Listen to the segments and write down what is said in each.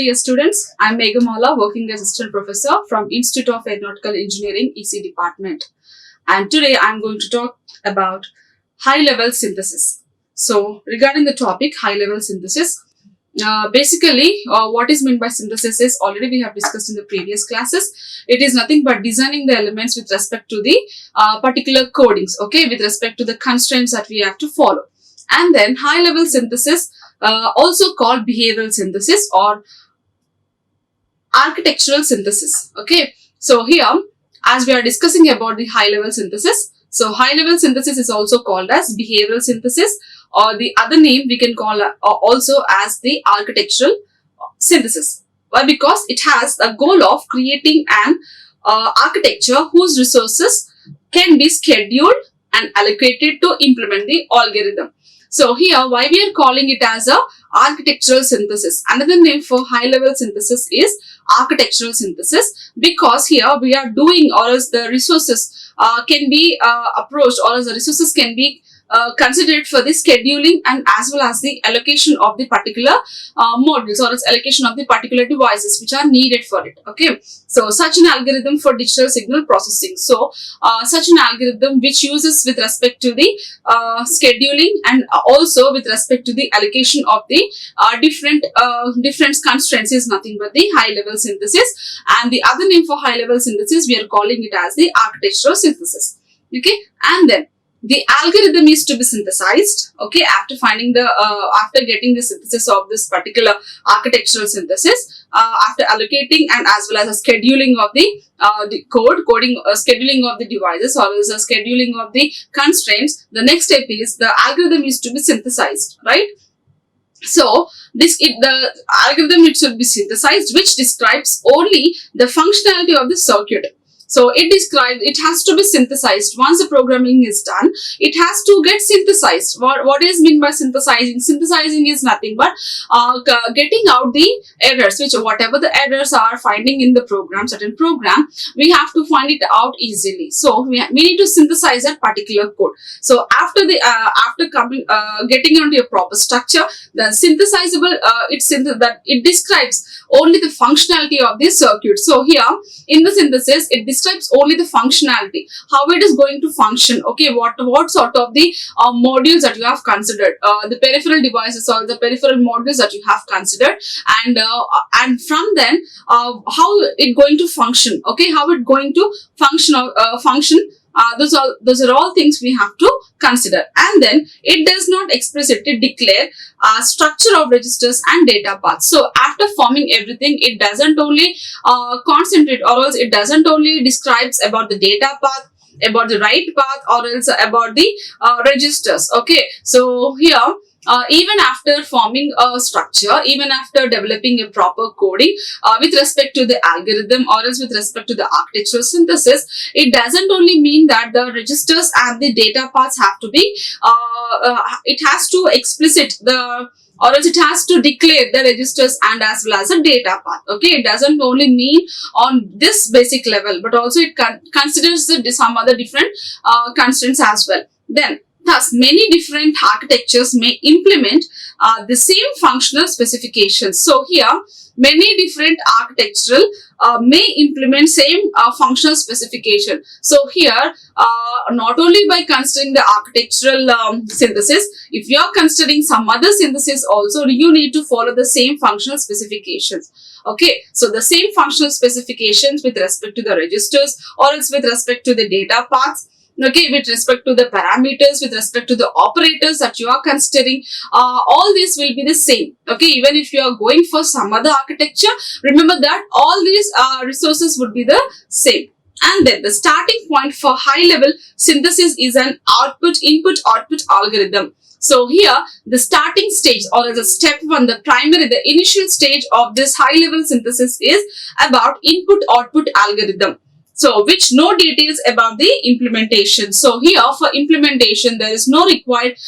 dear students. I'm Meghamala, working as assistant professor from Institute of Aeronautical Engineering, EC department. And today I'm going to talk about high-level synthesis. So, regarding the topic high-level synthesis, basically what is meant by synthesis is already we have discussed in the previous classes. It is nothing but designing the elements with respect to the particular codings, okay, with respect to the constraints that we have to follow. And then high-level synthesis, also called behavioral synthesis or architectural synthesis. Okay, so here as we are discussing about the high-level synthesis, so high-level synthesis is also called as behavioral synthesis, or the other name we can call also as the architectural synthesis. Why? Because it has the goal of creating an architecture whose resources can be scheduled and allocated to implement the algorithm. So here, why we are calling it as a architectural synthesis? Another name for high-level synthesis is architectural synthesis, because here we are doing, or else the resources can be approached, or else the resources can be considered for the scheduling and as well as the allocation of the particular modules, or its allocation of the particular devices which are needed for it. Okay, so such an algorithm for digital signal processing. So such an algorithm which uses with respect to the scheduling and also with respect to the allocation of the different constraints is nothing but the high level synthesis. And the other name for high level synthesis, we are calling it as the architectural synthesis. Okay, and then the algorithm is to be synthesized, okay, after finding the after getting the synthesis of this particular architectural synthesis, after allocating and as well as a scheduling of the scheduling of the devices, or as a scheduling of the constraints. The next step is the algorithm is to be synthesized, right? So the algorithm it should be synthesized, which describes only the functionality of the circuit. So it has to be synthesized. Once the programming is done, it has to get synthesized. What is meant by synthesizing? Synthesizing is nothing but getting out the errors, which whatever the errors are finding in the program, certain program, we have to find it out easily. So we need to synthesize that particular code. So after getting onto a proper structure, the synthesizable it describes only the functionality of the circuit. So here in the synthesis, it describes only the functionality, how it is going to function. Okay, what sort of the modules that you have considered, the peripheral devices or the peripheral modules that you have considered, and from then how it going to function. Okay, how it going to function. Those are all things we have to consider. And then it does not explicitly declare structure of registers and data paths. So after forming everything, it doesn't only concentrate, or else it doesn't only describes about the data path, about the write path, or else about the registers. Okay, so here even after forming a structure, even after developing a proper coding with respect to the algorithm, or else with respect to the architectural synthesis, it doesn't only mean that the registers and the data paths have to be, it has to explicit the, or else it has to declare the registers and as well as a data path. Okay, it doesn't only mean on this basic level, but also it considers some other different constraints as well. Then thus, many different architectures may implement the same functional specifications. So here, many different architectural may implement same functional specification. So here, not only by considering the architectural synthesis, if you are considering some other synthesis also, you need to follow the same functional specifications. Okay, so the same functional specifications with respect to the registers, or else with respect to the data paths. Okay, with respect to the parameters, with respect to the operators that you are considering, all these will be the same. Okay, even if you are going for some other architecture, remember that all these resources would be the same. And then the starting point for high-level synthesis is an input-output algorithm. So here, the starting stage, or as a step one, the initial stage of this high-level synthesis is about input-output algorithm. So, which no details about the implementation. So, here for implementation, there is no required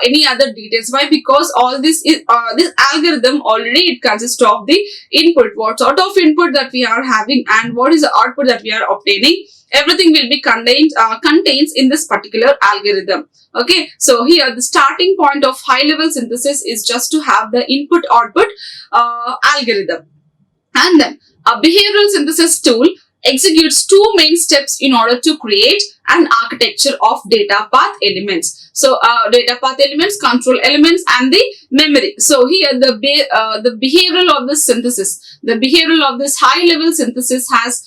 any other details. Why? Because all this is this algorithm already it consists of the input, what sort of input that we are having, and what is the output that we are obtaining. Everything will be contains in this particular algorithm. Okay, so here the starting point of high level synthesis is just to have the input output algorithm. And then a behavioral synthesis tool executes two main steps in order to create an architecture of data path elements. So data path elements, control elements, and the memory. So here the behavioral of this synthesis, the behavioral of this high level synthesis has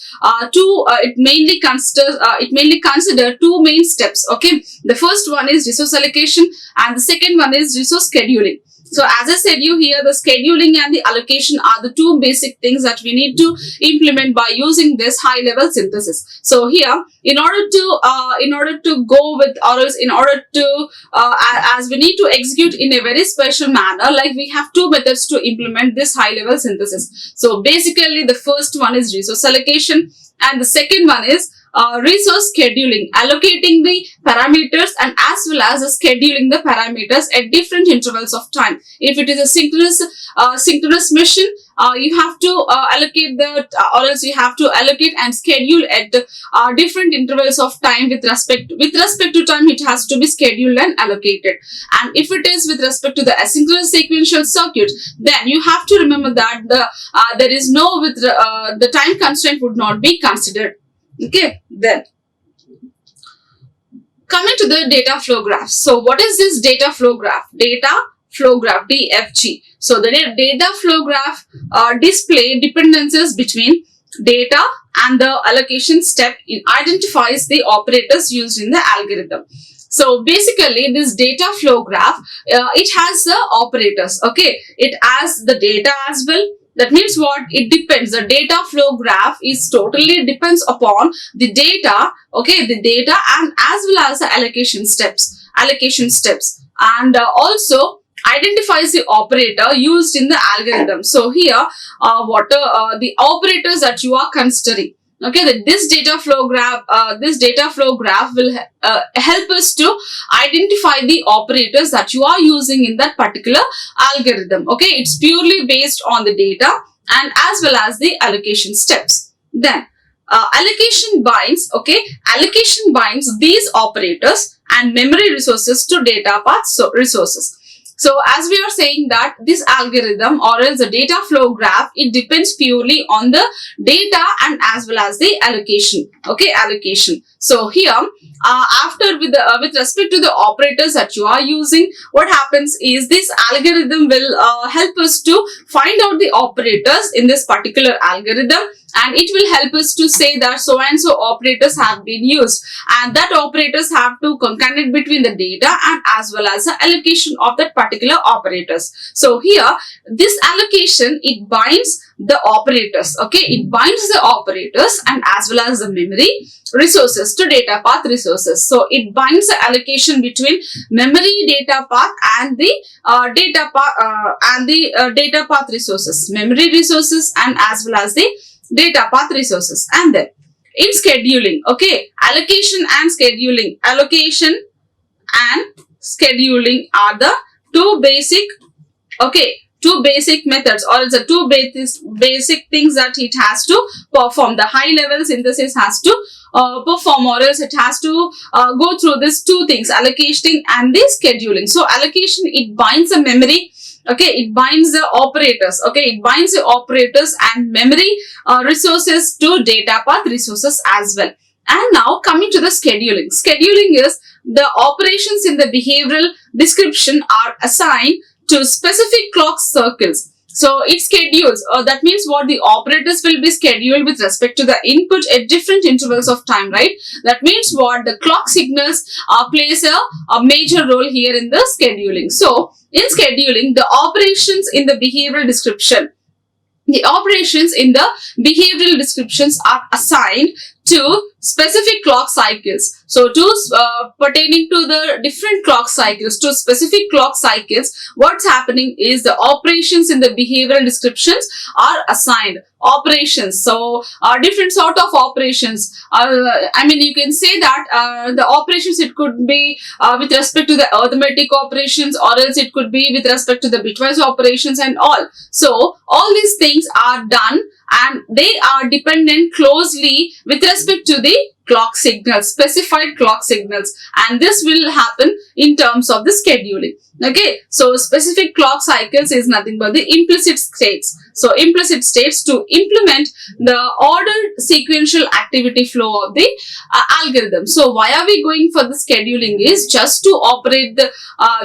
it mainly consider two main steps. Okay, the first one is resource allocation and the second one is resource scheduling. So as I said you here, the scheduling and the allocation are the two basic things that we need to implement by using this high level synthesis. So here, in order to go with, or else in order to as we need to execute in a very special manner, like we have two methods to implement this high level synthesis. So basically the first one is resource allocation and the second one is resource scheduling, allocating the parameters and as well as scheduling the parameters at different intervals of time. If it is a synchronous mission, you have to allocate or else you have to allocate and schedule at different intervals of time. With respect to time, it has to be scheduled and allocated. And if it is with respect to the asynchronous sequential circuit, then you have to remember that there is no the time constraint would not be considered. Okay, then coming to the data flow graph. So what is this data flow graph? Data flow graph, DFG. So the data flow graph display dependencies between data and the allocation step. It identifies the operators used in the algorithm. So basically this data flow graph, it has the operators. Okay, it has the data as well. That means what? It depends. The data flow graph is totally depends upon the data, okay, the data and as well as the allocation steps, and also identifies the operator used in the algorithm. So here, what are the operators that you are considering? Okay, this data flow graph will help us to identify the operators that you are using in that particular algorithm. Okay, it's purely based on the data and as well as the allocation steps. Then allocation binds these operators and memory resources to data path resources. So as we are saying that this algorithm or else the data flow graph, it depends purely on the data and as well as the allocation. Okay, allocation. So here, after with respect to the operators that you are using, what happens is this algorithm will help us to find out the operators in this particular algorithm, and it will help us to say that so and so operators have been used, and that operators have to concatenate between the data and as well as the allocation of that particular operators. So here, this allocation, it binds the operators. Okay, it binds the operators and as well as the memory resources to data path resources. So it binds the allocation between memory data path and the data path resources, memory resources and as well as the data path resources. And then in scheduling, okay, allocation and scheduling are the two basic methods, or it's the two basic things that it has to perform. The high level synthesis has to perform, or else it has to go through these two things, allocation and the scheduling. So allocation, it binds the memory. Okay, it binds the operators. Okay, it binds the operators and memory resources to data path resources as well. And now coming to the scheduling. Scheduling is the operations in the behavioral description are assigned to specific clock cycles. So it schedules, that means what? The operators will be scheduled with respect to the input at different intervals of time, right? That means what? The clock signals plays a major role here in the scheduling. So in scheduling, the operations in the behavioral description, are assigned to specific clock cycles. So pertaining to the different clock cycles, to specific clock cycles, what's happening is the operations in the behavioral descriptions are assigned. Operations, so different sort of operations. I mean, you can say that the operations, it could be with respect to the arithmetic operations, or else it could be with respect to the bitwise operations and all. So all these things are done and they are dependent closely with respect to the clock signals, specified clock signals, and this will happen in terms of the scheduling. Okay, so specific clock cycles is nothing but the implicit states. So implicit states to implement the ordered sequential activity flow of the algorithm. So why are we going for the scheduling is just to operate the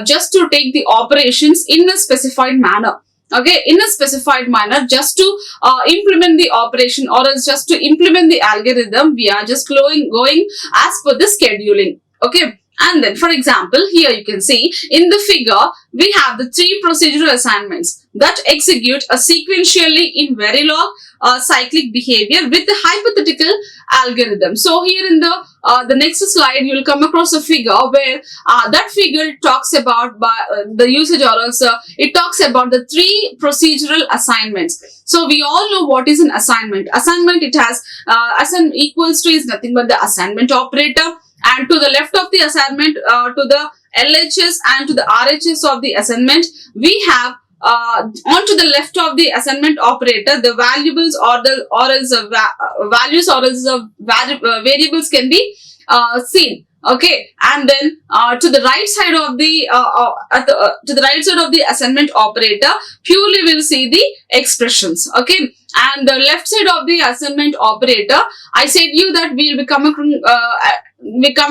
just to take the operations in a specified manner. Okay, in a specified manner, just to implement the operation, or else just to implement the algorithm, we are just going as per the scheduling. Okay, and then for example, here you can see in the figure we have the 3 procedural assignments that execute a sequentially in Verilog cyclic behavior with a hypothetical algorithm. So here in the next slide, you will come across a figure where that figure talks about the usage, or else it talks about the 3 procedural assignments. So we all know what is an assignment. Assignment, it has assign equals to is nothing but the assignment operator, and to the left of the assignment, to the LHS and to the RHS of the assignment, we have onto the left of the assignment operator, the variables or else values or else variables can be seen. Okay, and then to the right side of the to the right side of the assignment operator, purely will see the expressions. Okay, and the left side of the assignment operator, I said you that we will come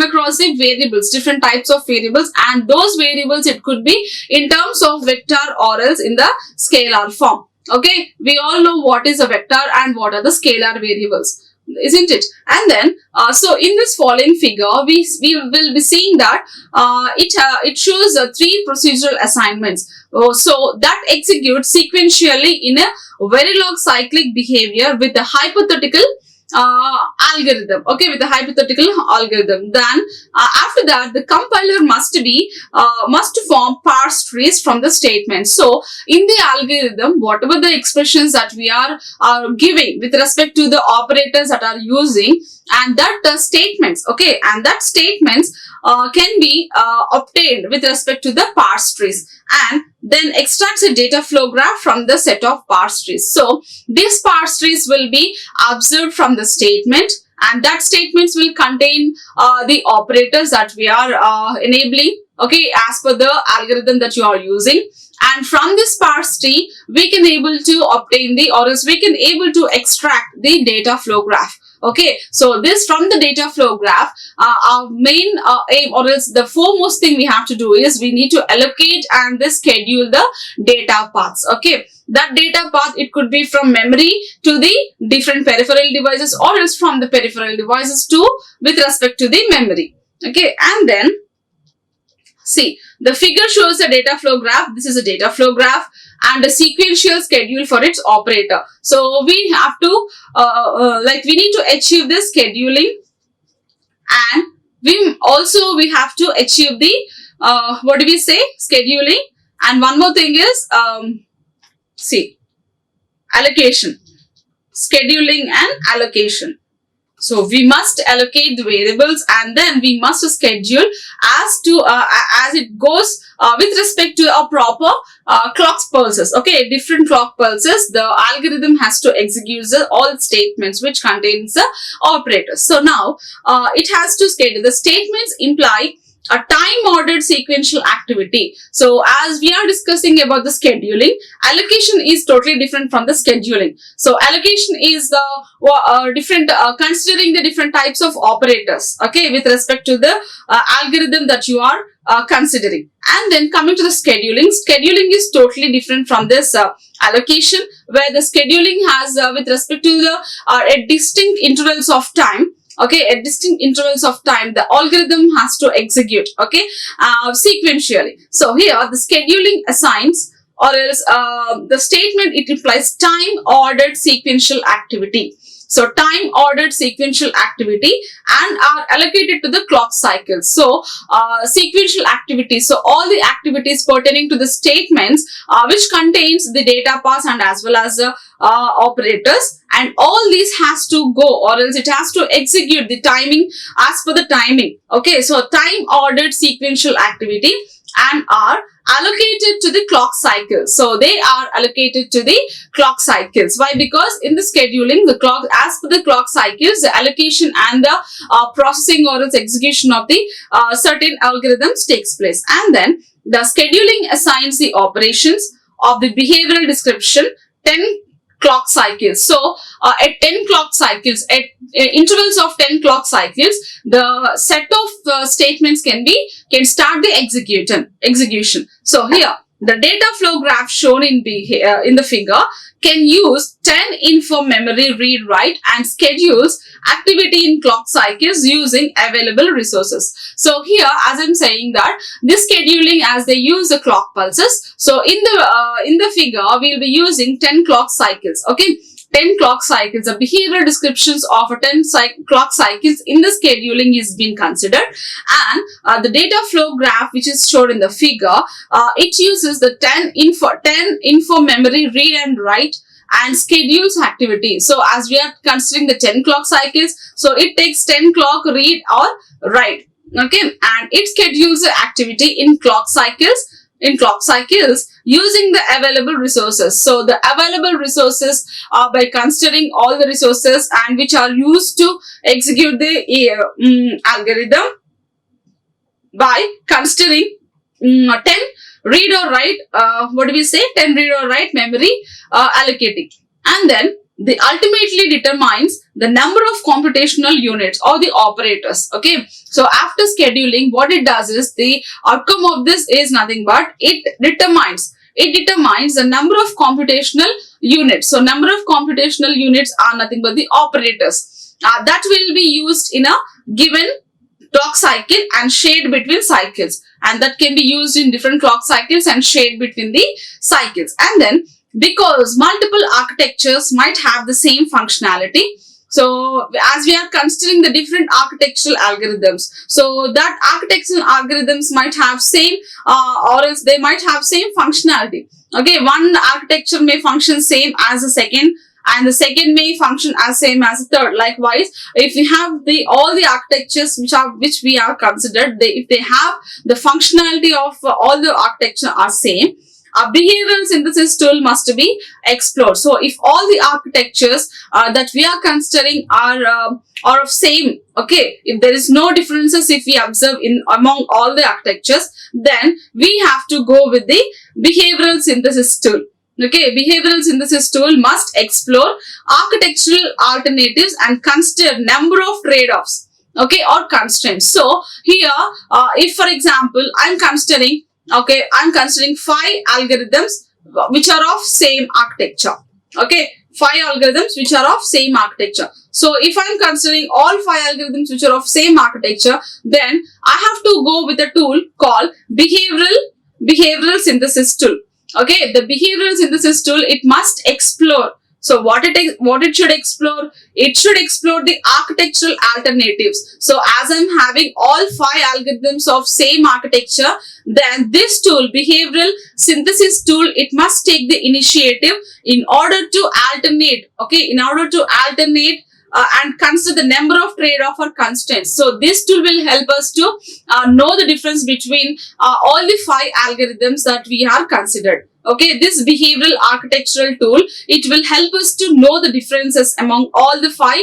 across the variables, different types of variables, and those variables, it could be in terms of vector or else in the scalar form. Okay, we all know what is a vector and what are the scalar variables, isn't it? And then so in this following figure, we will be seeing that it shows 3 procedural assignments. So that executes sequentially in a Verilog cyclic behavior with a hypothetical algorithm. Okay, with a hypothetical algorithm. Then after that, the compiler must form parse trees from the statements. So in the algorithm, whatever the expressions that we are giving with respect to the operators that are using, and that statements, okay, and that statements can be obtained with respect to the parse trees, and then extracts a data flow graph from the set of parse trees. So these parse trees will be observed from the statement, and that statements will contain the operators that we are enabling, okay, as per the algorithm that you are using. And from this parse tree, we can able to obtain the, or else we can able to extract the data flow graph. Okay, so this from the data flow graph, our main aim, or else the foremost thing we have to do is we need to allocate and then schedule the data paths. Okay, that data path, it could be from memory to the different peripheral devices, or else from the peripheral devices to with respect to the memory. Okay, and then see, the figure shows a data flow graph. This is a data flow graph and a sequential schedule for its operator. So we have to we need to achieve this scheduling, and we have to achieve the what do we say, scheduling. And one more thing is see, allocation, scheduling and allocation. So we must allocate the variables, and then we must schedule as it goes with respect to a proper clock pulses. Okay, different clock pulses, the algorithm has to execute all statements which contains the operators. So now it has to schedule. The statements imply a time-ordered sequential activity. So as we are discussing about the scheduling, allocation is totally different from the scheduling. So allocation is the different, considering the different types of operators, okay, with respect to the algorithm that you are considering. And then coming to the scheduling, scheduling is totally different from this allocation, where the scheduling has with respect to the at distinct intervals of time. Okay, at distinct intervals of time, the algorithm has to execute, okay, sequentially. So here, the scheduling assigns, or else the statement, it implies time-ordered sequential activity. So time-ordered sequential activity and are allocated to the clock cycles. So sequential activities, so all the activities pertaining to the statements which contains the data paths and as well as the operators, and all these has to go, or else it has to execute the timing as per the timing. Okay, so time-ordered sequential activity and are allocated to the clock cycles. So they are allocated to the clock cycles. Why? Because in the scheduling, the clock, as per the clock cycles, the allocation and the processing or its execution of the certain algorithms takes place. And then the scheduling assigns the operations of the behavioral description 10 clock cycles. So at 10 clock cycles, at intervals of 10 clock cycles, the set of statements can start the execution. So here the data flow graph shown in the figure can use 10 info memory read write and schedules activity in clock cycles using available resources. So here, as I'm saying that this scheduling, as they use the clock pulses, so in the figure we'll be using 10 clock cycles. Okay, 10 clock cycles, the behavioral descriptions of a 10 clock cycles in the scheduling is being considered, and the data flow graph which is shown in the figure, it uses the 10 info memory read and write and schedules activity. So as we are considering the 10 clock cycles, so it takes 10 clock read or write, okay, and it schedules the activity in clock cycles using the available resources. So the available resources are by considering all the resources and which are used to execute the algorithm by considering 10 read or write, 10 read or write memory allocating. And then they ultimately determines the number of computational units or the operators. Okay, so after scheduling, what it does is the outcome of this is nothing but it determines the number of computational units. So number of computational units are nothing but the operators that will be used in a given clock cycle and shared between cycles, and that can be used in different clock cycles and shared between the cycles. And then because multiple architectures might have the same functionality, so as we are considering the different architectural algorithms, so that architectural algorithms might have same or else they might have same functionality. Okay, one architecture may function same as the second, and the second may function as same as the third. Likewise, if we have all the architectures which we are considered, if they have the functionality of all the architecture are same, a behavioral synthesis tool must be explored. So if all the architectures that we are considering are of same, okay, if there is no differences if we observe among all the architectures, then we have to go with the behavioral synthesis tool. Okay, behavioral synthesis tool must explore architectural alternatives and consider number of trade-offs, okay, or constraints. So here, if for example, I'm considering 5 algorithms which are of same architecture. Okay, 5 algorithms which are of same architecture. So if I'm considering all 5 algorithms which are of same architecture, then I have to go with a tool called behavioral synthesis tool. Okay, the behavioral synthesis tool, it must explore. So what it should explore? It should explore the architectural alternatives. So as I'm having all 5 algorithms of same architecture, then this tool, behavioral synthesis tool, it must take the initiative in order to alternate. Okay, in order to alternate and consider the number of trade-off or constraints. So this tool will help us to know the difference between all the 5 algorithms that we are considered. Okay, this behavioral architectural tool, it will help us to know the differences among all the 5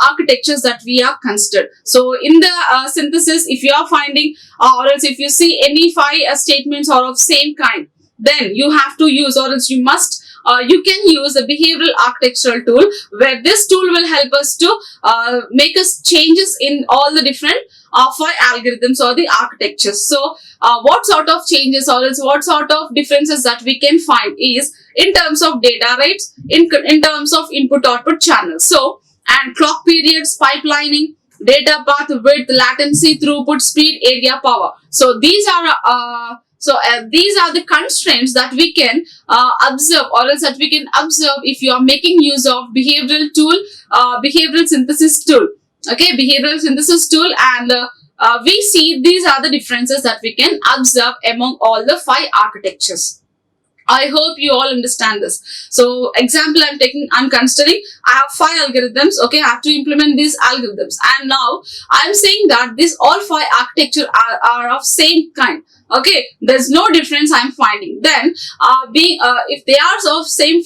architectures that we are considered. So in the synthesis, if you are finding or else if you see any 5 statements are of same kind, then you have to use, or else you must you can use the behavioral architectural tool, where this tool will help us to make us changes in all the different 5 algorithms or the architectures. So what sort of changes or else what sort of differences that we can find is in terms of data rates, in terms of input output channels. So, and clock periods, pipelining, data path width, latency, throughput, speed, area, power. So these are these are the constraints that we can observe, or else that we can observe if you are making use of behavioral synthesis tool. Okay, behavioral synthesis tool, and we see these are the differences that we can observe among all the 5 architectures. I hope you all understand this. So example I'm considering, I have 5 algorithms. Okay, I have to implement these algorithms, and now I'm saying that these all 5 architecture are of same kind. Okay, there's no difference I'm finding. Then, if they are of same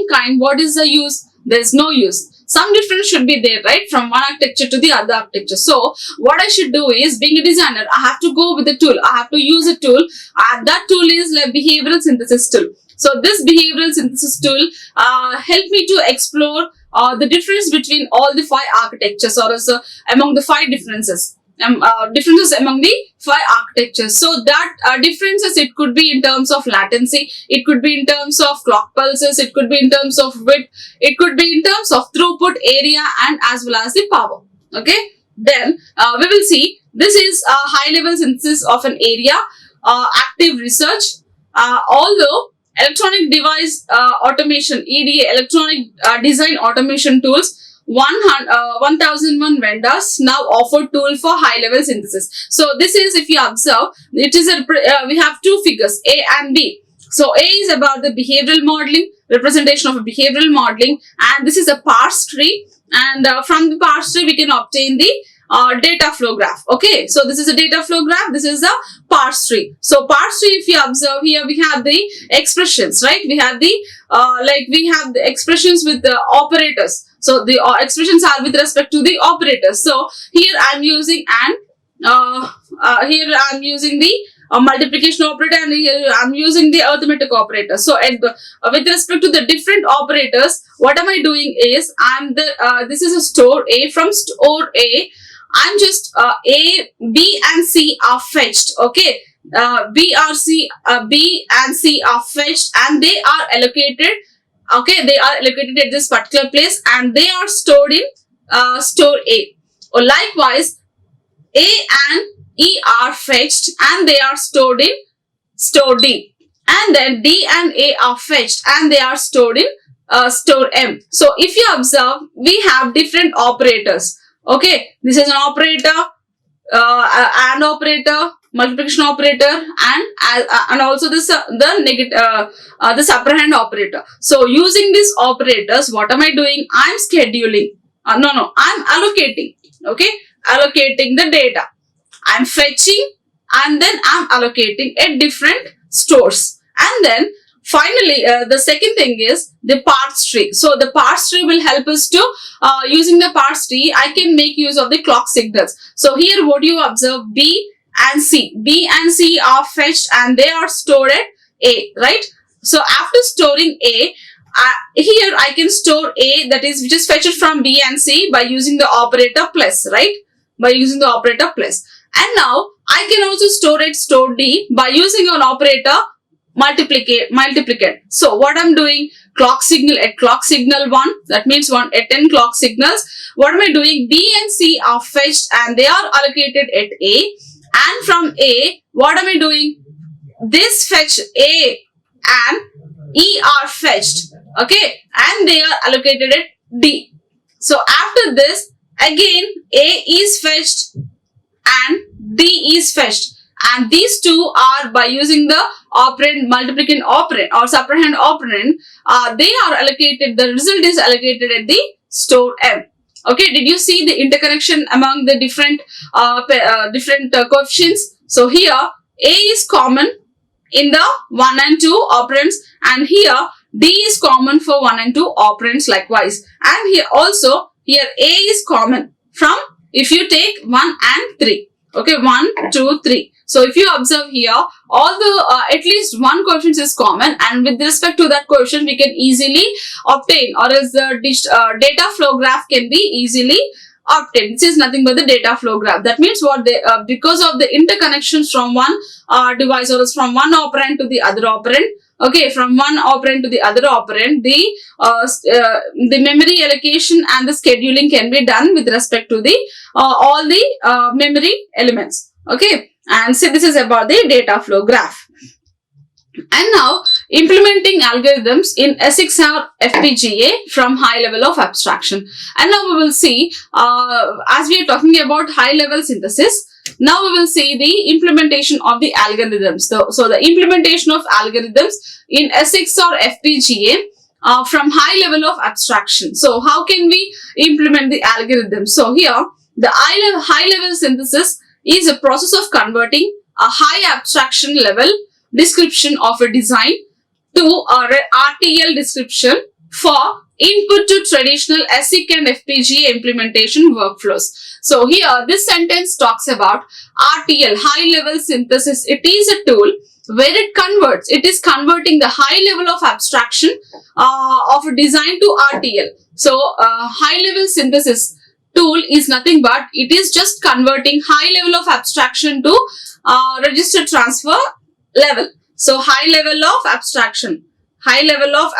kind, what is the use? There's no use. Some difference should be there, right? From one architecture to the other architecture. So, what I should do is, being a designer, I have to go with the tool. I have to use a tool. And that tool is like behavioral synthesis tool. So, this behavioral synthesis tool help me to explore the difference between all the 5 architectures, or among the 5 differences. Differences among the 5 architectures. So that differences, it could be in terms of latency, it could be in terms of clock pulses, it could be in terms of width, it could be in terms of throughput, area, and as well as the power. Okay, then we will see this is a high level synthesis of an area, active research. Although electronic device automation, EDA, electronic design automation tools, 1001 vendors now offer tool for high level synthesis. So this is, if you observe, it is we have 2 figures, A and B. So A is about the behavioral modeling, representation of a behavioral modeling, and this is a parse tree, and from the parse tree we can obtain the data flow graph. Okay, so this is a data flow graph, this is a parse tree. So parse tree, if you observe here, we have the expressions, right? We have the we have the expressions with the operators. So the expressions are with respect to the operators. So here I'm using here I'm using the multiplication operator, and here I'm using the arithmetic operator. So with respect to the different operators, what am I doing is, this is a store A. From store A, I'm just A, B and C are fetched. Okay, B and C are fetched, and they are allocated. Okay, they are allocated at this particular place, and they are stored in store A. Or likewise, A and E are fetched, and they are stored in store D. And then D and A are fetched, and they are stored in store M. So if you observe, we have different operators. Okay, this is an operator, and operator, multiplication operator, and also this the subtrahend operator. So using these operators, what am I doing? I'm scheduling. I'm allocating. Okay, allocating the data. I'm fetching, and then I'm allocating at different stores. And then finally, the second thing is the parse tree. So the parse tree will help us to, using the parse tree, I can make use of the clock signals. So here what you observe, B and C are fetched, and they are stored at A, right? So after storing A, here I can store A, that is, which is fetched from B and C by using the operator plus, right? By using the operator plus. And now I can also store D by using an operator multiplicate. So what I'm doing, clock signal at clock signal 1, that means 1 at 10 clock signals. What am I doing? B and C are fetched, and they are allocated at A. And from A, what am I doing? This fetch A and E are fetched. Okay, and they are allocated at D. So after this, again A is fetched and D is fetched, and these two are, by using the operand, multiplicand operand or subtrahend operand, they are allocated, the result is allocated at the store M. Okay, did you see the interconnection among the different coefficients? So here A is common in the 1 and 2 operands, and here D is common for 1 and 2 operands likewise. And here also, here A is common from, if you take 1 and 3. Okay, 1, 2, 3. So if you observe here, all the at least one coefficient is common, and with respect to that coefficient, we can easily obtain, or else the data flow graph can be easily obtained. This is nothing but the data flow graph. That means what they, because of the interconnections from one device, or else from one operand to the other operand. Okay, from one operand to the other operand, the memory allocation and the scheduling can be done with respect to the all the memory elements. Okay, and so this is about the data flow graph. And now implementing algorithms in SXR FPGA from high level of abstraction. And now we will see, as we are talking about high level synthesis, now we will see the implementation of the algorithms. So the implementation of algorithms in SXR FPGA from high level of abstraction. So how can we implement the algorithm? So here the high level synthesis is a process of converting a high abstraction level description of a design to a RTL description for input to traditional ASIC and FPGA implementation workflows. So here this sentence talks about RTL, high level synthesis. It is a tool where it is converting the high level of abstraction of a design to RTL. So high level synthesis tool is nothing but it is just converting high level of abstraction to register transfer level. So high level of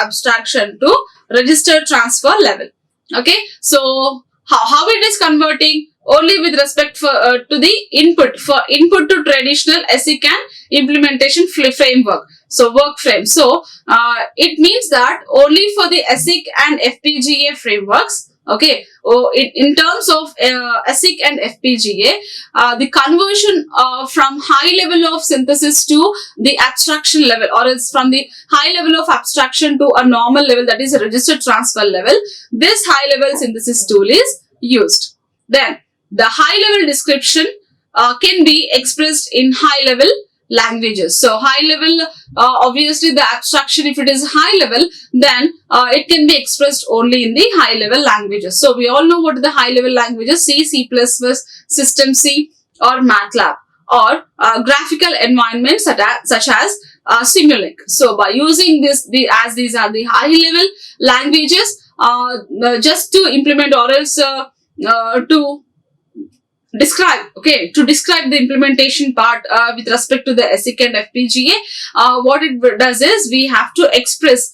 abstraction to register transfer level. Okay, so how it is converting? Only with respect to the input to traditional ASIC and implementation framework. So work frame. So it means that only for the ASIC and FPGA frameworks. Okay, in terms of ASIC and FPGA, the conversion from high level of synthesis to the abstraction level, or it's from the high level of abstraction to a normal level, that is a register transfer level, this high level synthesis tool is used. Then the high level description can be expressed in high level languages. So high level, obviously the abstraction, if it is high level, then it can be expressed only in the high level languages. So we all know what are the high level languages: C, C++, System C, or MATLAB, or graphical environments such as Simulink. So by using as these are the high level languages, just to implement, or else to describe the implementation part with respect to the ASIC and FPGA, what it does is we have to express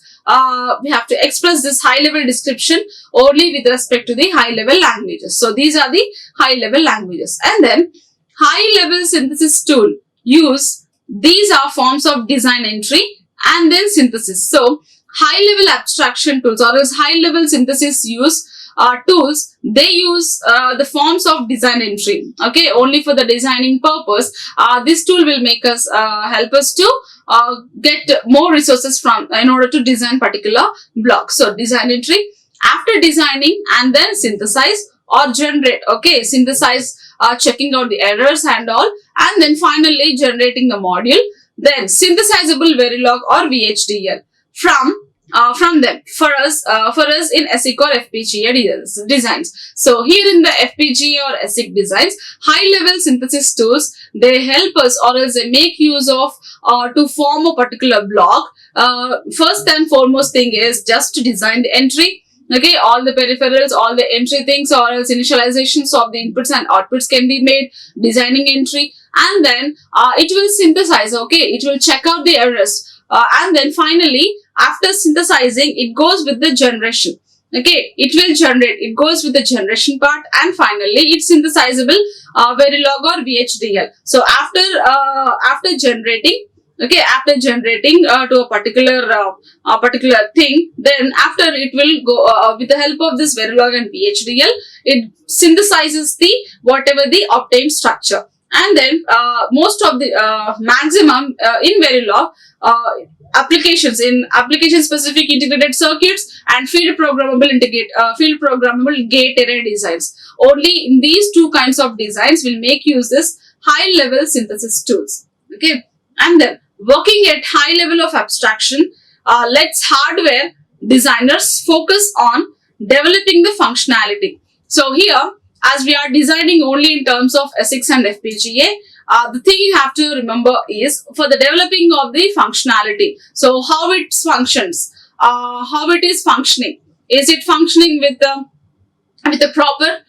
this high level description only with respect to the high level languages. So these are the high level languages. And then high level synthesis tool these are forms of design entry and then synthesis. So high level abstraction tools, or else high level synthesis tools, they use the forms of design entry. Okay, only for the designing purpose. This tool will make us help us to get more resources in order to design particular blocks. So design entry, after designing, and then synthesize or generate. Okay, synthesize, checking out the errors and all, and then finally generating the module. Then synthesizable Verilog or VHDL from them for us in ASIC or FPGA designs. So here in the FPGA or ASIC designs, high level synthesis tools, they help us, or else they make use of to form a particular block. First and foremost thing is just to design the entry. Okay, all the peripherals, all the entry things, or else initializations of the inputs and outputs can be made, designing entry, and then it will synthesize. Okay, it will check out the errors, and then finally, after synthesizing, it goes with the generation. Okay, it will generate, it goes with the generation part, and finally it's synthesizable Verilog or VHDL. So after generating to a particular thing, then after it will go with the help of this Verilog and VHDL, it synthesizes whatever the obtained structure, and then most of the maximum in Verilog application specific integrated circuits and field programmable gate array designs. Only in these two kinds of designs will make use this high level synthesis tools. Okay, and then working at high level of abstraction lets hardware designers focus on developing the functionality. So here, as we are designing only in terms of ASICs and FPGA, the thing you have to remember is for the developing of the functionality. So how it functions, how it is functioning. Is it functioning with the proper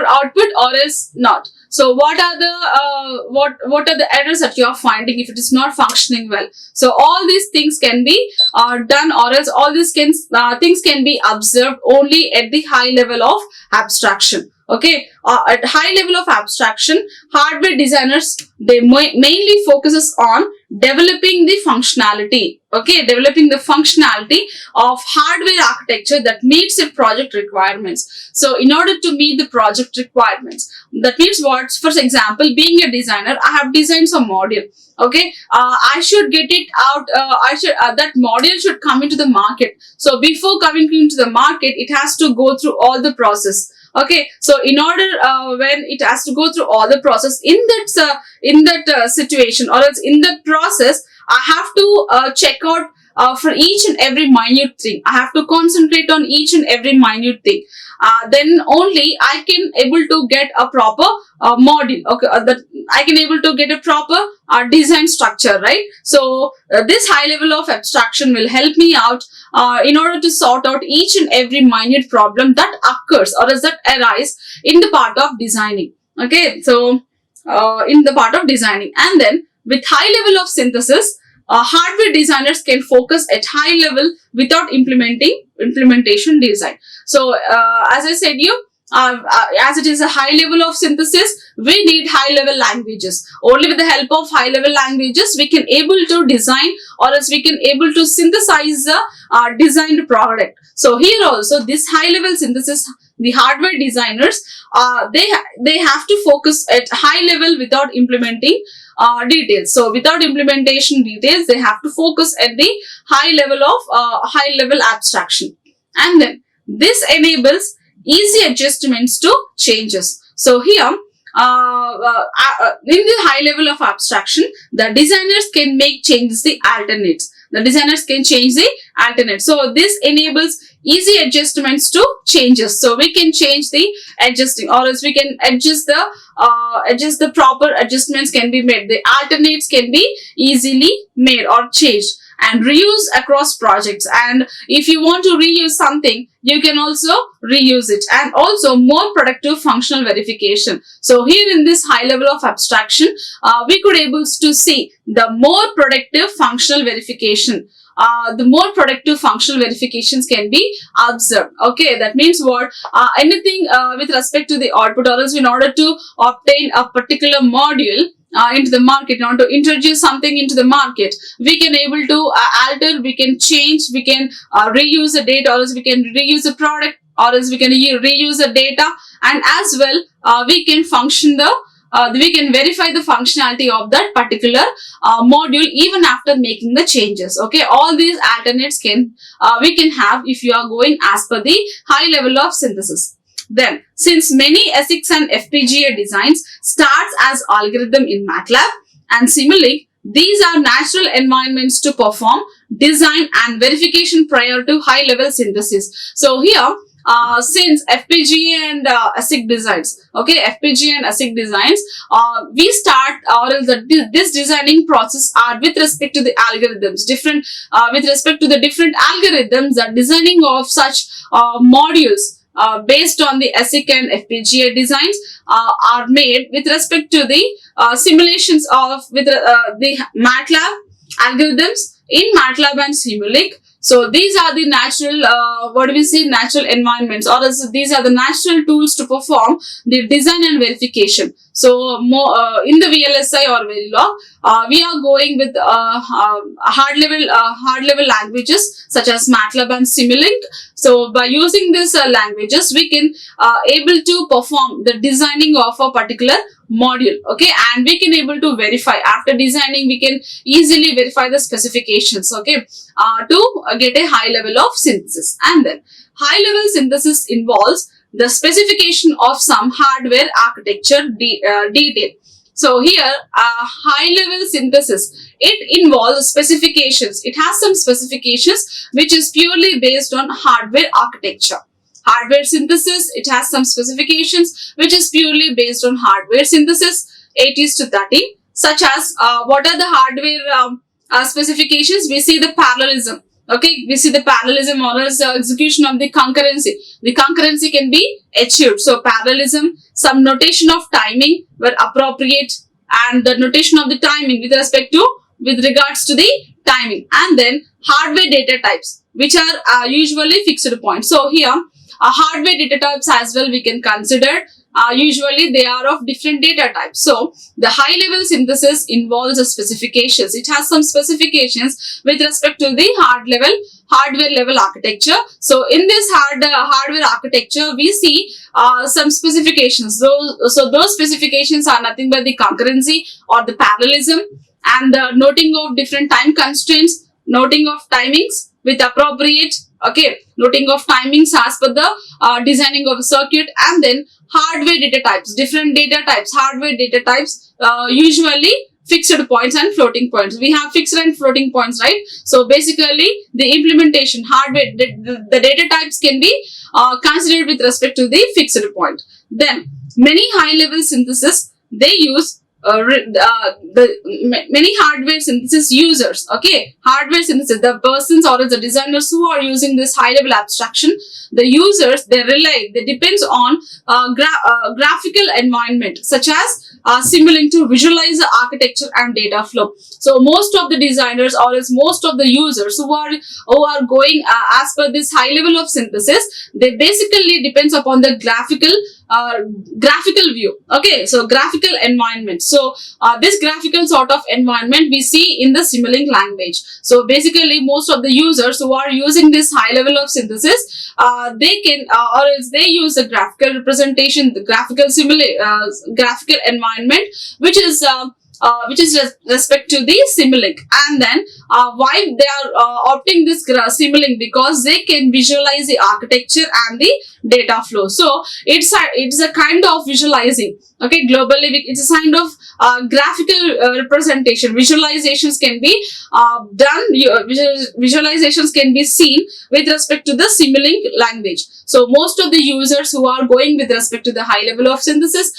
output, or is not? So what are the errors that you are finding if it is not functioning well? So all these things can be done, or else all these things can be observed only at the high level of abstraction. Okay, at high level of abstraction, hardware designers, they mainly focuses on developing the functionality. Okay, developing the functionality of hardware architecture that meets the project requirements. So in order to meet the project requirements, that means what? For example, being a designer, I have designed some module. Okay, I should get it out. That module should come into the market. So before coming into the market, it has to go through all the process. Okay, so in order when it has to go through all the process in that situation, or else in that process, I have to check out for each and every minute thing. I have to concentrate on each and every minute thing. Then only I can able to get a proper model. Okay, that I can able to get a proper design structure, right? So this high level of abstraction will help me out in order to sort out each and every minute problem that occurs or does that arise in the part of designing. Okay, so in the part of designing, and then with high level of synthesis, hardware designers can focus at high level without implementation design. So as I said as it is a high level of synthesis, we need high level languages. Only with the help of high level languages we can able to design, or else we can able to synthesize the designed product. So here also this high level synthesis, the hardware designers they have to focus at high level without implementing details. So without implementation details, they have to focus at the high level abstraction, and then this enables easy adjustments to changes. So here in the high level of abstraction, the designers can make changes the alternates. The designers can change the alternate. So this enables easy adjustments to changes. So we can change the adjusting, or else we can adjust the proper adjustments can be made. The alternates can be easily made or changed, and reuse across projects. And if you want to reuse something, you can also reuse it. And also more productive functional verification. So here in this high level of abstraction, we could able to see the more productive functional verification. The more productive functional verifications can be observed. Okay, that means what? Anything with respect to the output, or else in order to obtain a particular module into the market, in order to introduce something into the market, we can able to alter, we can change, we can reuse the data, or else we can reuse the product, or else we can reuse the data, and as well we can we can verify the functionality of that particular module even after making the changes. Okay, all these alternates we can have if you are going as per the high level of synthesis. Then, since many ASICs and FPGA designs starts as algorithm in MATLAB and Simulink, these are natural environments to perform design and verification prior to high-level synthesis. So here, since FPGA and ASIC designs, okay, FPGA and ASIC designs, we start, or this designing process are with respect to the algorithms, different with respect to the different algorithms, the designing of such modules based on the ASIC and FPGA designs are made with respect to the simulations of the MATLAB algorithms in MATLAB and Simulink. So these are the natural, natural environments, or these are the natural tools to perform the design and verification. So more in the VLSI or Verilog, we are going with hard level languages such as MATLAB and Simulink. So by using these languages, we can able to perform the designing of a particular module. Okay, and we can able to verify after designing. We can easily verify the specifications. Okay, to get a high level of synthesis. And then high level synthesis involves the specification of some hardware architecture detail. So here high level synthesis, it involves specifications. It has some specifications which is purely based on hardware architecture. Hardware synthesis, it has some specifications which is purely based on hardware synthesis, 80:30, such as what are the hardware specifications? We see the parallelism. Okay, we see the parallelism, or else execution of the concurrency. The concurrency can be achieved. So parallelism, some notation of timing were appropriate, and the notation of the timing with regards to the timing, and then hardware data types, which are usually fixed points. So here hardware data types as well we can consider. Usually they are of different data types. So the high level synthesis involves the specifications. It has some specifications with respect to the hardware level architecture. So in this hardware architecture, we see some specifications. So those specifications are nothing but the concurrency or the parallelism, and the noting of different time constraints, noting of timings with appropriate Okay, noting of timings as per the designing of a circuit, and then hardware data types, different data types, hardware data types, usually fixed points and floating points. We have fixed and floating points, right? So basically the implementation hardware, the data types can be considered with respect to the fixed point. Then many high level synthesis, they use many hardware synthesis users. Okay, hardware synthesis, the persons or the designers who are using this high level abstraction, the users, they depends on graphical environment such as Simulink to visualize the architecture and data flow. So most of the designers or most of the users who are going as per this high level of synthesis, they basically depends upon the graphical view. Okay, so graphical environment. So this graphical sort of environment we see in the Simulink language. So basically most of the users who are using this high level of synthesis, they can or else they use the graphical representation, the graphical graphical environment, which is respect to the Simulink. And then why they are opting this Simulink? Because they can visualize the architecture and the data flow. So it's a kind of visualizing. Okay, globally it's a kind of graphical representation. Visualizations can be done. Visualizations can be seen with respect to the Simulink language. So most of the users who are going with respect to the high level of synthesis,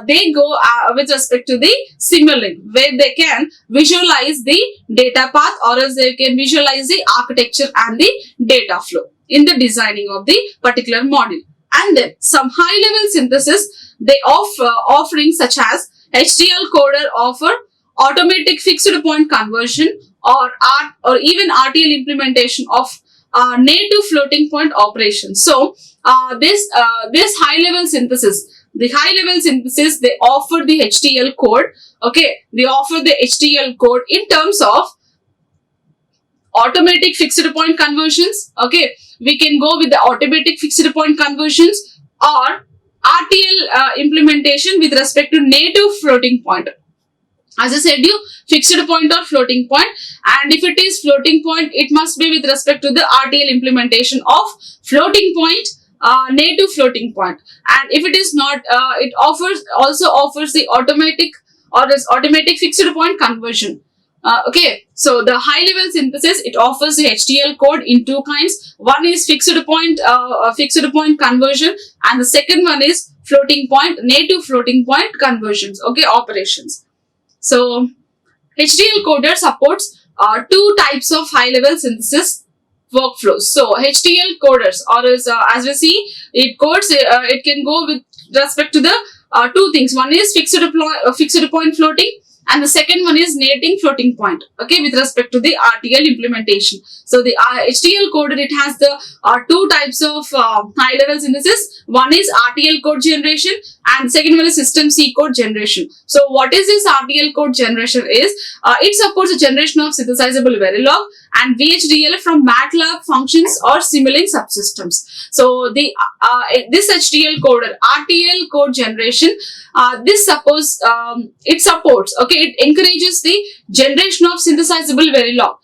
they go with respect to the Simulink, where they can visualize the data path or else they can visualize the architecture and the data flow in the designing of the particular module. And then some high level synthesis, they offer offerings such as HDL coder offer automatic fixed point conversion or even RTL implementation of native floating point operations. So this high level synthesis, the high level synthesis, they offer the HDL code. Okay, they offer the HDL code in terms of automatic fixed point conversions. Okay, we can go with the automatic fixed point conversions or RTL implementation with respect to native floating point. As I said you, fixed point or floating point, and if it is floating point, it must be with respect to the RTL implementation of floating point, native floating point. And if it is not, it also offers the automatic fixed point conversion. Okay, so the high level synthesis, it offers the HDL code in two kinds. One is fixed point conversion, and the second one is floating point, native floating point conversions. Okay, operations. So HDL coder supports two types of high level synthesis workflows. So HDL coders, or as we see, it can go with respect to the two things. One is fixed point floating, and the second one is native floating point. Okay, with respect to the RTL implementation. So the HDL coder, it has the two types of high level synthesis. One is RTL code generation, and the second one is system C code generation. So what is this RTL code generation is? It supports the generation of synthesizable Verilog and VHDL from MATLAB functions or Simulink subsystems. So the this HDL coder, RTL code generation, this supports okay, it encourages the generation of synthesizable Verilog.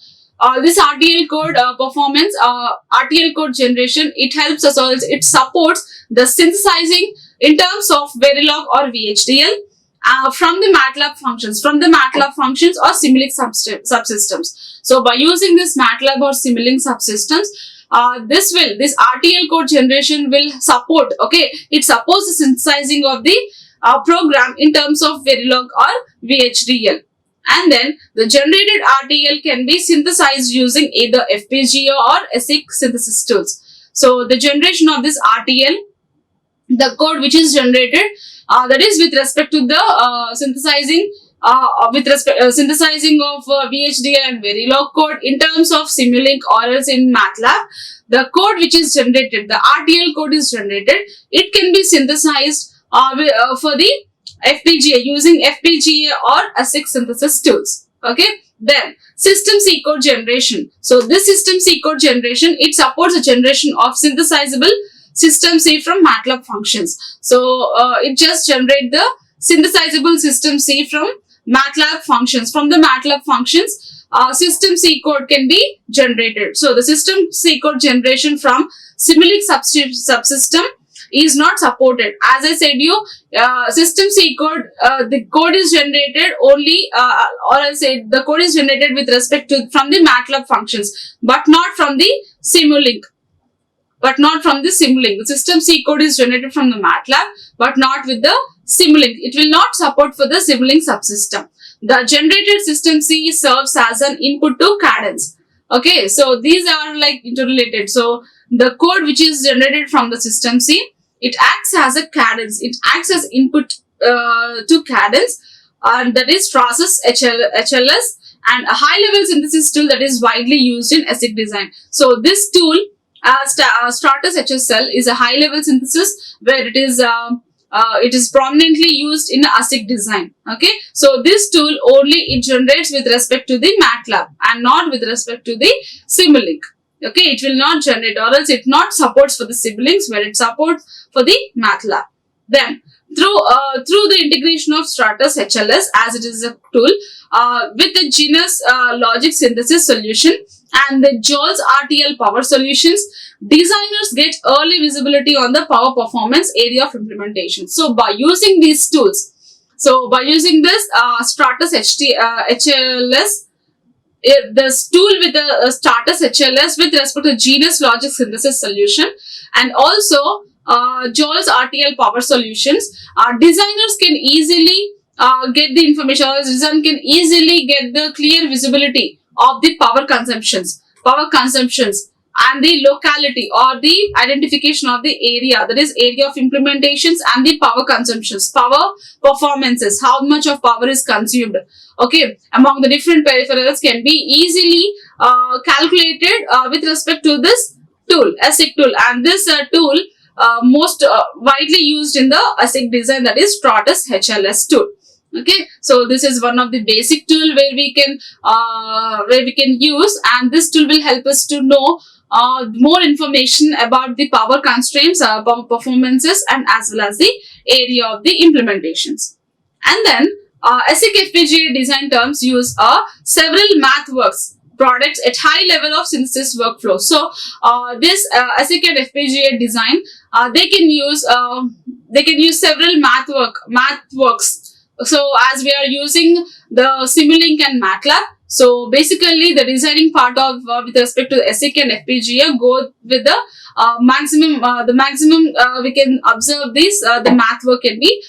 This RTL code performance, RTL code generation, it helps us, or it supports the synthesizing in terms of Verilog or VHDL from the MATLAB functions, or Simulink subsystems. So by using this MATLAB or Simulink subsystems, this RTL code generation will support, okay, it supports the synthesizing of the program in terms of Verilog or VHDL. And then the generated RTL can be synthesized using either FPGA or ASIC synthesis tools. So the generation of this RTL, the code which is generated, that is with respect to the synthesizing of VHDL and Verilog code in terms of Simulink or else in MATLAB. The code which is generated, the RTL code is generated, it can be synthesized for the FPGA using FPGA or ASIC synthesis tools. Okay, then system C code generation. So this system C code generation, it supports the generation of synthesizable system C from MATLAB functions. So it just generates the synthesizable system C from MATLAB functions. From the MATLAB functions, system C code can be generated. So the system C code generation from Simulink subsystem is not supported. As I said you, system C code, the code is generated only, or I said the code is generated with respect to from the MATLAB functions, but not from the Simulink. The system C code is generated from the MATLAB, but not with the Simulink. It will not support for the Simulink subsystem. The generated system C serves as an input to cadence. Okay, so these are like interrelated. So the code which is generated from the system C, it acts as a cadence. It acts as input to cadence, and that is Stratus HLS, and a high-level synthesis tool that is widely used in ASIC design. So this tool, Stratus HSL, is a high-level synthesis where it is prominently used in ASIC design. Okay, so this tool only it generates with respect to the MATLAB and not with respect to the Simulink. Okay, it will not generate, or else it not supports for the Siblings where it supports for the MATLAB. Then through the integration of Stratus HLS, as it is a tool with the genus logic synthesis solution and the Joules RTL power solutions, designers get early visibility on the power performance area of implementation. So by using these tools, by using this Stratus HLS, this tool with the Stratus HLS with respect to genus logic synthesis solution, and also Joules RTL power solutions, designers can easily get the information, or design can easily get the clear visibility of the power consumptions and the locality or the identification of the area, that is area of implementations, and the power consumptions, power performances, how much of power is consumed, okay, among the different peripherals can be easily calculated with respect to this tool, ASIC tool. And this tool most widely used in the ASIC design, that is Stratus HLS tool. Okay, so this is one of the basic tool where we can use, and this tool will help us to know more information about the power constraints, power performances, and as well as the area of the implementations. And then ASIC FPGA design terms use several math works products at high level of synthesis workflow. So this ASIC and FPGA design, they can use several math works. So as we are using the Simulink and MATLAB, so basically the designing part of with respect to ASIC and FPGA go with the maximum. We can observe this. The math work can be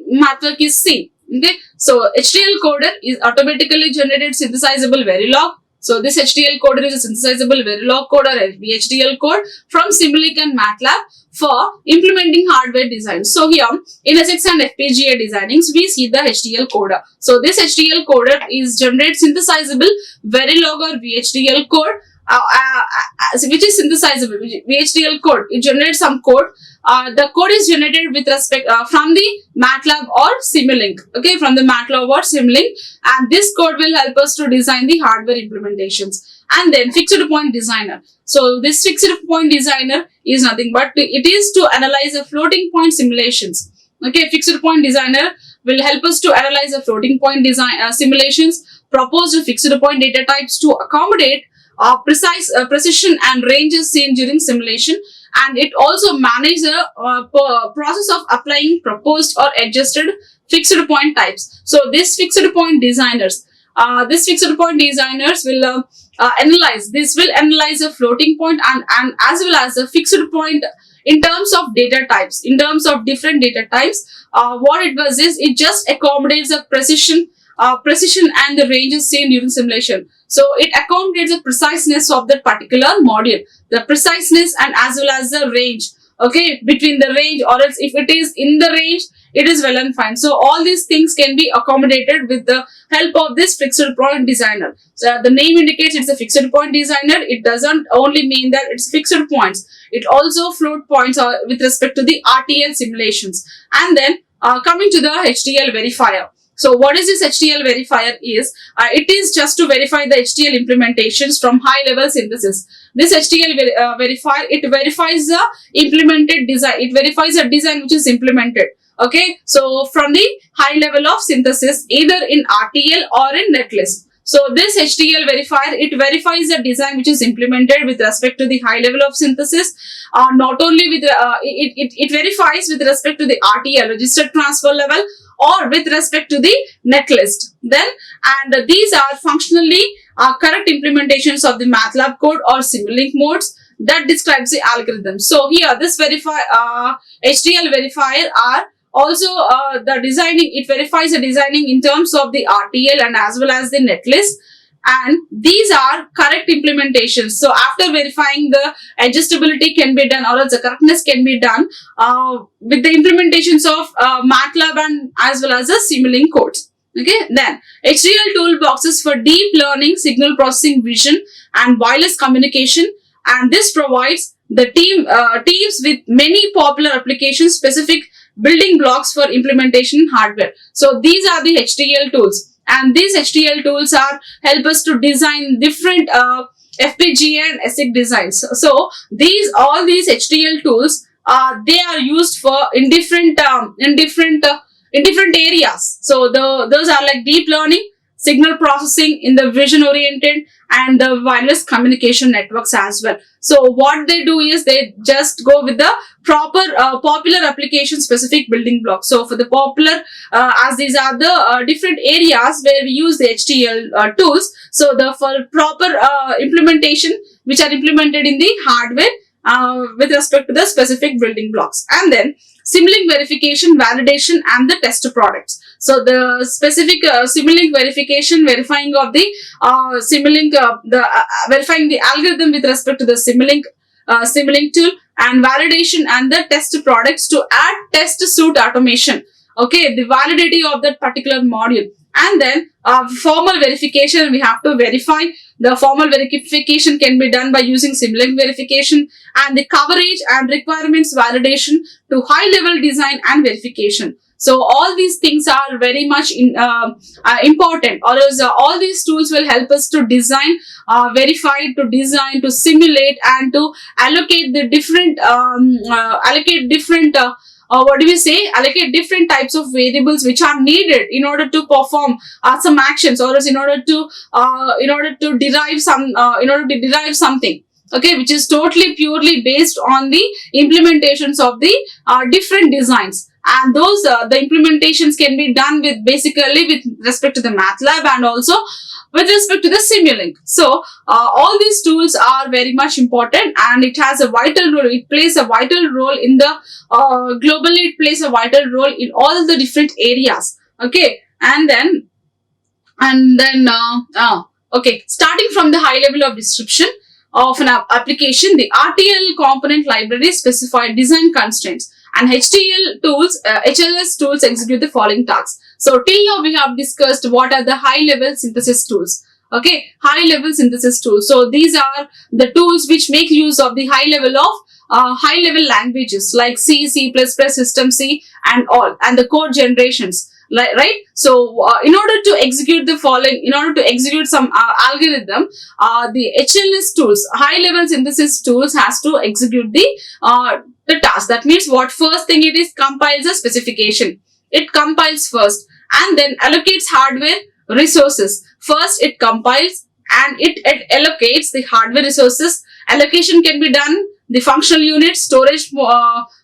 math work is C. Okay, so HDL coder is automatically generated synthesizable Verilog. So this HDL coder is a synthesizable Verilog code or VHDL code from Simulink and MATLAB for implementing hardware design. So here in ASIC and FPGA designings, we see the HDL coder. So this HDL coder is generate synthesizable Verilog or VHDL code, which is synthesizable VHDL code. It generates some code. The code is generated with respect from the MATLAB or Simulink. Okay, from the MATLAB or Simulink, and this code will help us to design the hardware implementations. And then fixed point designer. So this fixed point designer is nothing but it is to analyze the floating point simulations. Okay, fixed point designer will help us to analyze the floating point design simulations, propose fixed point data types to accommodate precise precision and ranges seen during simulation, and it also manages the process of applying proposed or adjusted fixed point types. So this fixed point designers will analyze a floating point and as well as a fixed point in terms of data types, in terms of different data types. What it does is it just accommodates the precision and the ranges seen during simulation. So it accommodates the preciseness of that particular module, the preciseness and as well as the range. Okay, between the range, or else if it is in the range, it is well and fine. So all these things can be accommodated with the help of this fixed point designer. So the name indicates it's a fixed point designer. It doesn't only mean that it's fixed points. It also float points with respect to the RTL simulations. And then coming to the HDL verifier. So what is this HDL verifier is? It is just to verify the HDL implementations from high level synthesis. This HDL verifier, it verifies the implemented design. It verifies a design which is implemented. Okay, so from the high level of synthesis, either in RTL or in netlist. So this HDL verifier, it verifies the design which is implemented with respect to the high level of synthesis. Not only with it verifies with respect to the RTL, registered transfer level, or with respect to the netlist. Then, and these are functionally correct implementations of the MATLAB code or Simulink modes that describes the algorithm. So here this HDL verifier are also the designing, it verifies the designing in terms of the RTL and as well as the netlist, and these are correct implementations. So after verifying, the adjustability can be done, or else the correctness can be done with the implementations of MATLAB and as well as the Simulink codes. Okay, then HDL toolboxes for deep learning, signal processing, vision and wireless communication, and this provides the teams with many popular application specific building blocks for implementation in hardware. So these are the HDL tools, and these HDL tools are help us to design different FPGA and ASIC designs. So all these HDL tools they are used for in different areas. So those are like deep learning, signal processing, in the vision oriented, and the wireless communication networks as well. So what they do is they just go with the proper popular application specific building blocks. So for the popular, as these are the different areas where we use the HDL tools, so for proper implementation which are implemented in the hardware with respect to the specific building blocks. And then Simulink verification, validation and the test products. So the specific Simulink verification, verifying of the Simulink, verifying the algorithm with respect to the Simulink tool, and validation and the test products to add test suite automation. Okay, the validity of that particular module. And then formal verification, we have to verify. The formal verification can be done by using Simulink verification, and the coverage and requirements validation to high level design and verification. So all these things are very much important, or else all these tools will help us to design, verify, to design, to simulate, and to allocate the different allocate different types of variables which are needed in order to perform some actions, or else in order to derive something. Okay, which is totally purely based on the implementations of the different designs. And those the implementations can be done with basically with respect to the MATLAB and also with respect to the Simulink. So all these tools are very much important, and it has a vital role. It plays a vital role in the globally. It plays a vital role in all the different areas. Okay, and then okay, starting from the high level of description of an application, the RTL component library specify design constraints, and HLS tools execute the following tasks. So till now we have discussed what are the high level synthesis tools. Okay, high level synthesis tools. So these are the tools which make use of the high level languages like C, C++, System C and all, and the code generations. Right. So in order to execute the following, in order to execute some algorithm, the HLS tools, high level synthesis tools, has to execute the task. That means what first thing it is, compiles a specification. It compiles first and then allocates hardware resources. First it compiles and it allocates the hardware resources. Allocation can be done the functional units, storage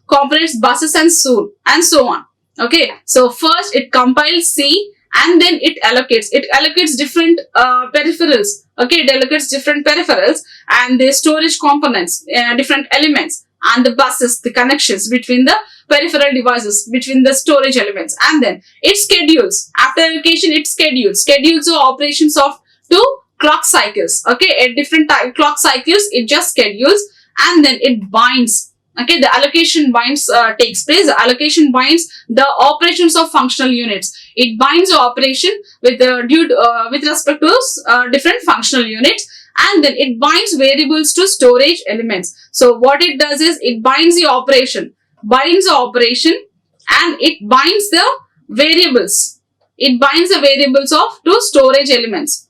components, buses and so on. Okay, so first it compiles C and then it allocates. It allocates different peripherals. Okay, it allocates different peripherals and the storage components, different elements, and the buses, the connections between the peripheral devices, between the storage elements, and then it schedules. After allocation, it schedules the operations of 2 clock cycles. Okay, at different clock cycles, it just schedules and then it binds. Okay, the allocation binds takes place. The allocation binds the operations of functional units. It binds the operation with respect to different functional units, and then it binds variables to storage elements. So what it does is it binds the operation, and it binds the variables. It binds the variables of to storage elements,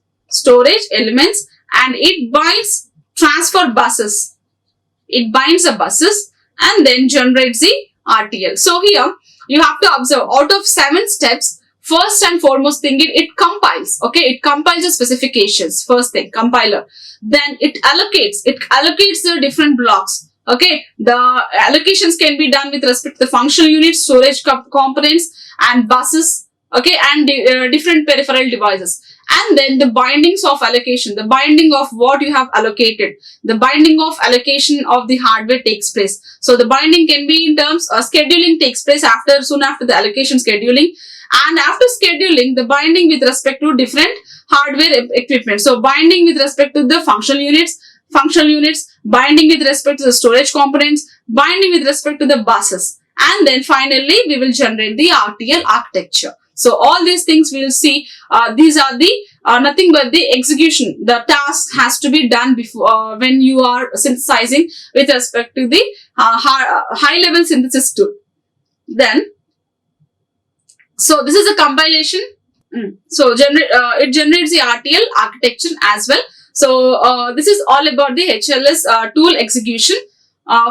and it binds transfer buses. It binds the buses and then generates the RTL. So here you have to observe, out of 7 steps, first and foremost thing, it compiles. Okay, it compiles the specifications. First thing, compiler. Then it allocates the different blocks. Okay, the allocations can be done with respect to the functional units, storage components, and buses. Okay, and different peripheral devices. And then the bindings of allocation, the binding of what you have allocated, the binding of allocation of the hardware takes place. So the binding can be in terms of scheduling takes place soon after the allocation scheduling. And after scheduling, the binding with respect to different hardware equipment. So binding with respect to the functional units, binding with respect to the storage components, binding with respect to the buses. And then finally, we will generate the RTL architecture. So all these things we will see. These are the nothing but the execution. The task has to be done before when you are synthesizing with respect to the high level synthesis tool. Then, so this is a compilation. So it generates the RTL architecture as well. So this is all about the HLS tool execution.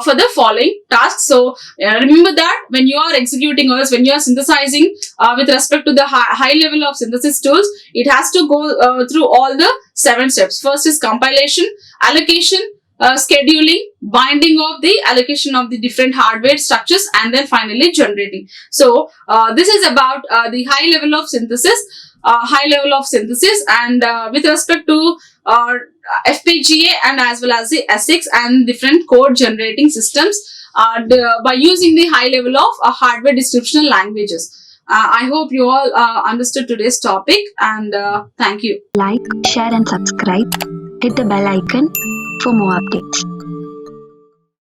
For the following tasks. So remember that when you are executing or when you are synthesizing with respect to the high level of synthesis tools, it has to go through all the 7 steps. First is compilation, allocation, scheduling, binding of the allocation of the different hardware structures, and then finally generating. So this is about the high level of synthesis. And with respect to FPGA and as well as the ASICs and different code generating systems by using the high level of hardware descriptional languages. I hope you all understood today's topic, and thank you. Like, share and subscribe. Hit the bell icon for more updates.